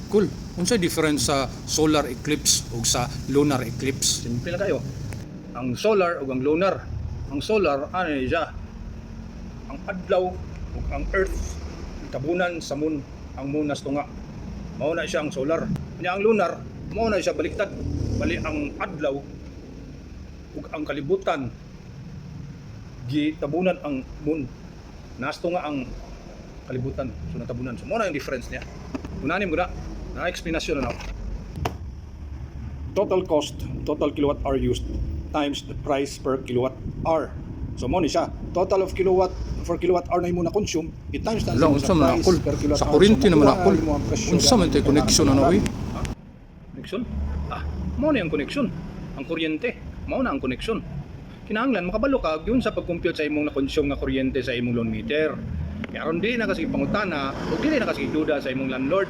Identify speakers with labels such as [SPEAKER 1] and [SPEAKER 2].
[SPEAKER 1] Cool. Unsay difference sa solar eclipse ug sa lunar eclipse?
[SPEAKER 2] Simple na kayo. Ang solar ug ang lunar. Ang solar, ano siya? Ang adlaw ug ang earth, tabunan sa moon. Ang moon nas tunga. Mao na siya ang solar. Kanya ang lunar, mao na siya baliktad. Bali ang adlaw ug ang kalibutan gitabunan ang moon. Nas tunga ang kalibutan. So natabunan. So mao na yung difference niya. Unanim ko na explanation na. Total cost, total kilowatt hour used times the price per kilowatt hour. So mo ni siya, total of kilowatt for kilowatt hour na imo na consume, i-times na
[SPEAKER 1] Lang unsa man akol? Sa kuryente naman akol. Unsa man tay connection ano oy?
[SPEAKER 2] Connection? Mao na yung connection. Ang kuryente, mao na ang connection. Kinahanglan makabalo ka yun sa pag-compute sa imong na-consume nga kuryente sa imong loan meter. Kaya ron di na kasi pangutana, o di na kasi duda sa imong landlord.